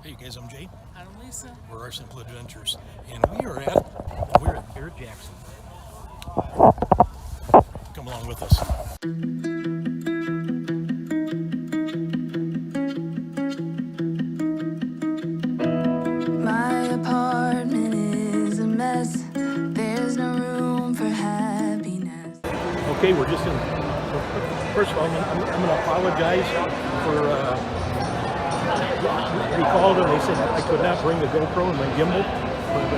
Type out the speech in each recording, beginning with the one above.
Hey guys, I'm Jay. I'm Lisa. We're our Simple Adventures, and we're at Barrett-Jackson. Come along with us. My apartment is a mess. There's no room for happiness. Okay, we're just in. First of all, I'm going to apologize for. We called and they said I could not bring the GoPro and my gimbal, but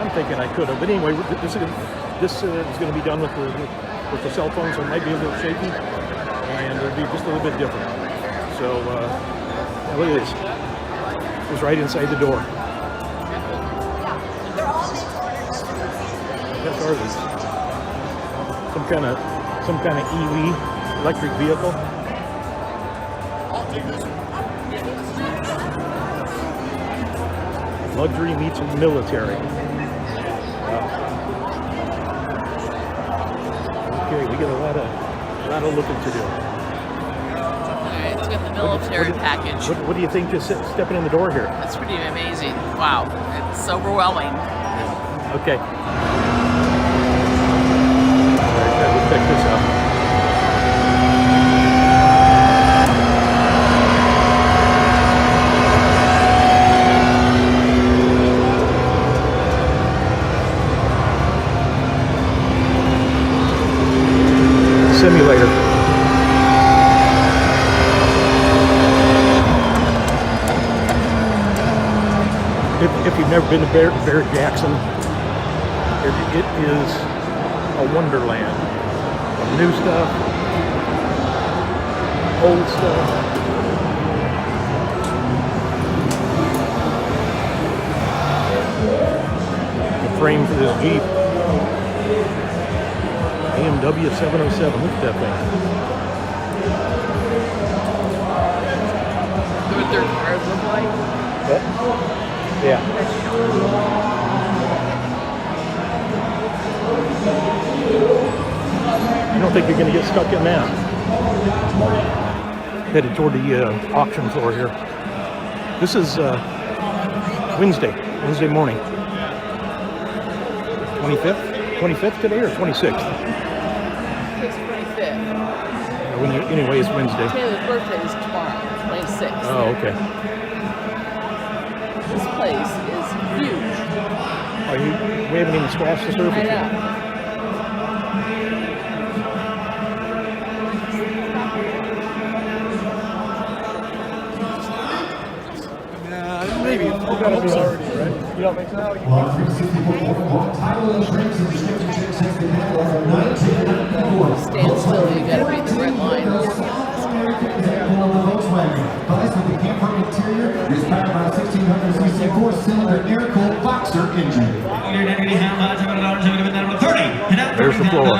I'm thinking I could have. But anyway, this is going to be done with the cell phone, so it might be a little shaky, and it'll be just a little bit different. So now look at this. It's right inside the door. That's ours. Some kind of EV, electric vehicle. Luxury meets military. Okay, we get a lot of looking to do. Okay, it's got the military package. What do you think just stepping in the door here? That's pretty amazing. Wow, it's overwhelming. Okay. All right, we'll pick this up. Simulator. If you've never been to Barrett-Jackson, it is a wonderland of new stuff, old stuff. The frame for this Jeep. BMW 707, look at that thing. What their cars look like? Yeah. You don't think you're going to get stuck in that? Headed toward the auction floor here. This is Wednesday morning. 25th today or 26th? It's 25th. Anyway, it's Wednesday. Taylor's birthday is tomorrow, 26th. Oh, okay. This place is huge. We haven't even scratched the surface I yet. know. Maybe. You gotta be already, right? You don't think so? Stand still, you gotta read the red lines. Device with the camper interior is powered by a 1600cc 4-cylinder air-cooled boxer engine. There's the floor.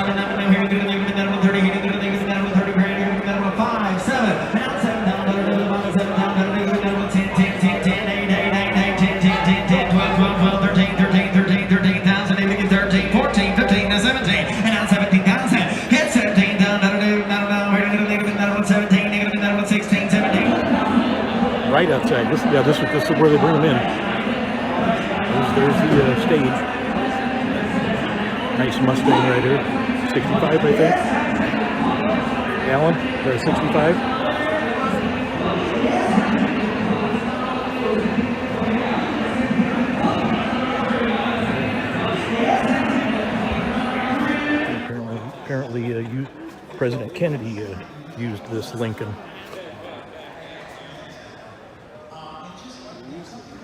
Right outside. This is where they bring them in. There's the stage. Nice Mustang right here. 65, I think. Alan, there's 65. Apparently, President Kennedy used this Lincoln.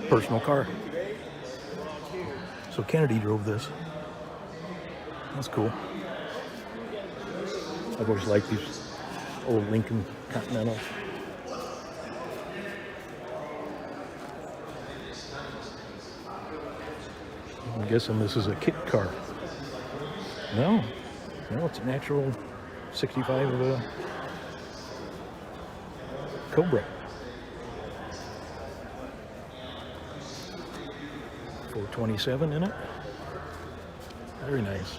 Personal car. So Kennedy drove this. That's cool. I've always liked these old Lincoln Continentals. I'm guessing this is a kit car. No, it's an actual 65 Cobra. 427 in it. Very nice.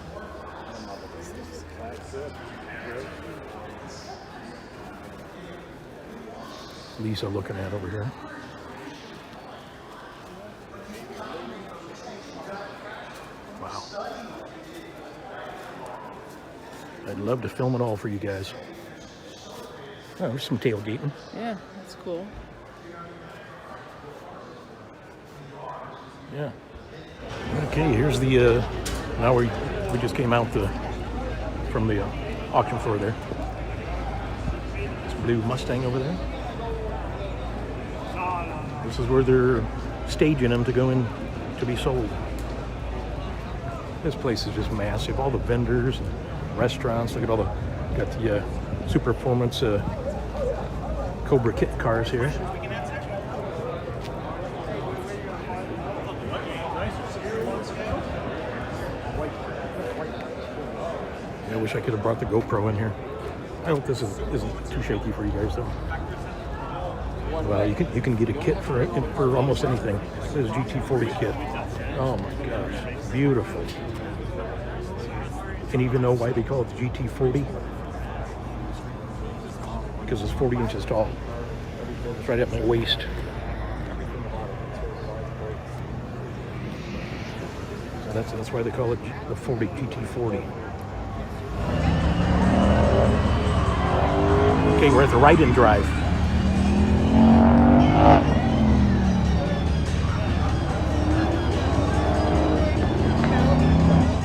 Lisa looking at over here. I'd love to film it all for you guys. Oh, there's some tailgating. Yeah, that's cool. Yeah. Okay, here's the, now we just came out from the auction floor there. This blue Mustang over there. This is where they're staging them to go in to be sold. This place is just massive. All the vendors, and restaurants. Look at all got the super performance Cobra kit cars here. I wish I could have brought the GoPro in here. I hope this isn't too shaky for you guys though. Well, you can get a kit for almost anything. This is GT40 kit. Oh my gosh, beautiful. And even know why they call it the GT40? Because it's 40 inches tall. It's right at my waist. So that's why they call it the 40 GT40. Okay, we're at the ride-in drive.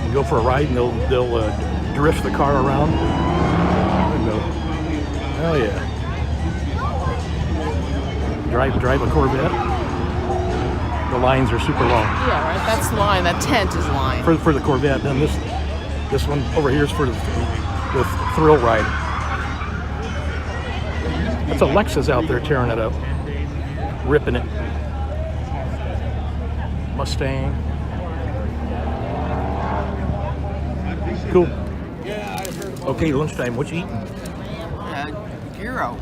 You go for a ride and they'll drift the car around. There we go. Hell yeah. Drive a Corvette. The lines are super long. Yeah, right. That's the line. That tent is line. For the Corvette. And this one over here is for the thrill ride. That's a Lexus out there tearing it up. Ripping it. Mustang. Cool. Okay, lunchtime. What you eating? Gyro.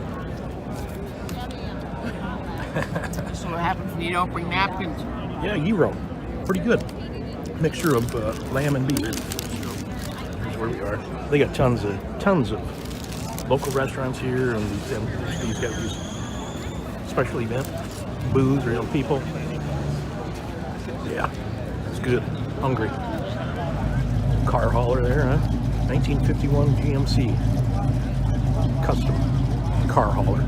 So what happens when you don't bring napkins? Yeah, gyro. Pretty good. Mixture of lamb and beef. Here's where we are. They got tons of local restaurants here, and these got these special event booths or people. Yeah, it's good. Hungry. Car hauler there, huh? 1951 GMC custom car hauler.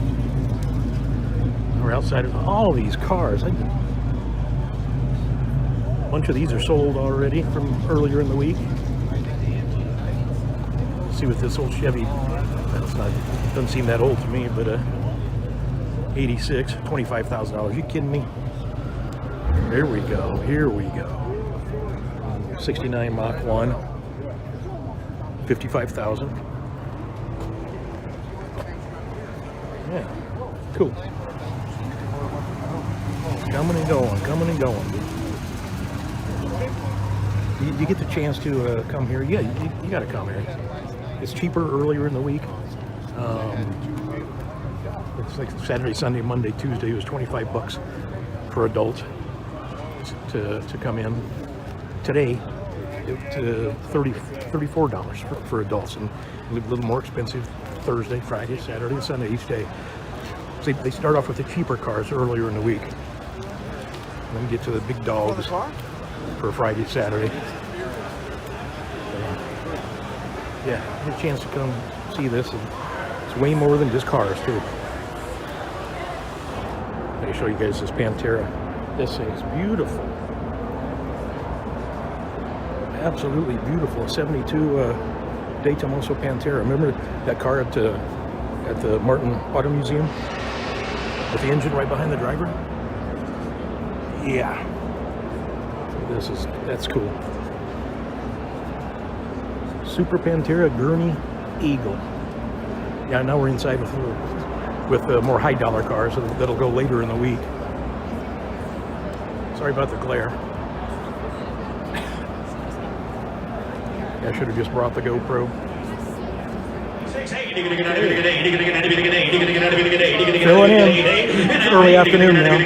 We're outside of all these cars. A bunch of these are sold already from earlier in the week. Let's see what this old Chevy, doesn't seem that old to me, but 86, $25,000. You kidding me? Here we go. 69 Mach 1, 55,000. Yeah, cool. Coming and going. You get the chance to come here. Yeah, you got to come here. It's cheaper earlier in the week. It's like Saturday, Sunday, Monday, Tuesday. It was $25 for adults to come in. Today, it's $34 for adults, and a little more expensive Thursday, Friday, Saturday, and Sunday each day. So they start off with the cheaper cars earlier in the week, and then get to the big dogs for Friday, Saturday. Yeah, get a chance to come see this, and it's way more than just cars too. Let me show you guys this Pantera. This thing is beautiful. Absolutely beautiful. 72 Daytomoso Pantera. Remember that car at the Martin Auto Museum with the engine right behind the driver? Yeah. That's cool. Super Pantera Gurney Eagle. Yeah, now we're inside with more high dollar cars that'll go later in the week. Sorry about the glare. I should have just brought the GoPro. Filling in. It's early afternoon now. Yeah,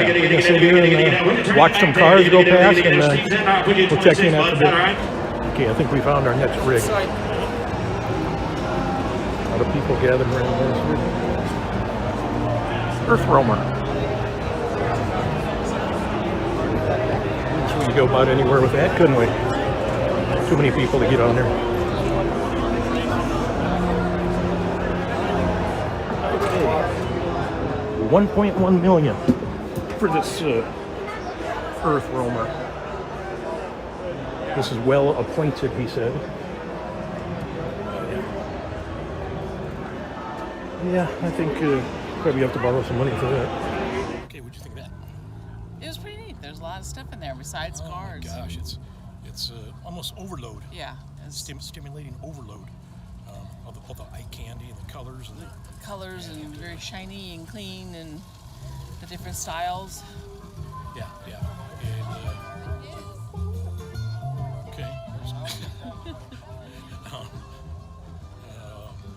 we're going to sit here and watch some cars go past, and we'll check in after a bit. Okay, I think we found our next rig. A lot of people gathered around this rig. Earth Roamer. We could go about anywhere with that, couldn't we? Too many people to get on there. Okay. 1.1 million for this Earth roamer. This is well appointed, he said. Yeah, I think probably have to borrow some money for that. Okay, what'd you think of that? It was pretty neat. There's a lot of stuff in there besides cars. Oh my gosh, it's almost overload. Yeah. Stimulating overload. All the eye candy and the colors and the Colors and very shiny and clean and the different styles. yeah. And, okay.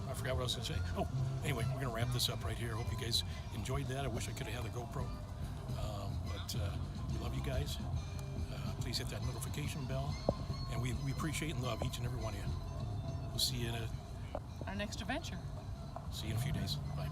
I forgot what I was going to say. Oh, anyway, we're going to wrap this up right here. I hope you guys enjoyed that. I wish I could have had a GoPro. But we love you guys. Please hit that notification bell. And we appreciate and love each and every one of you. We'll see you in Our next adventure. See you in a few days. Bye.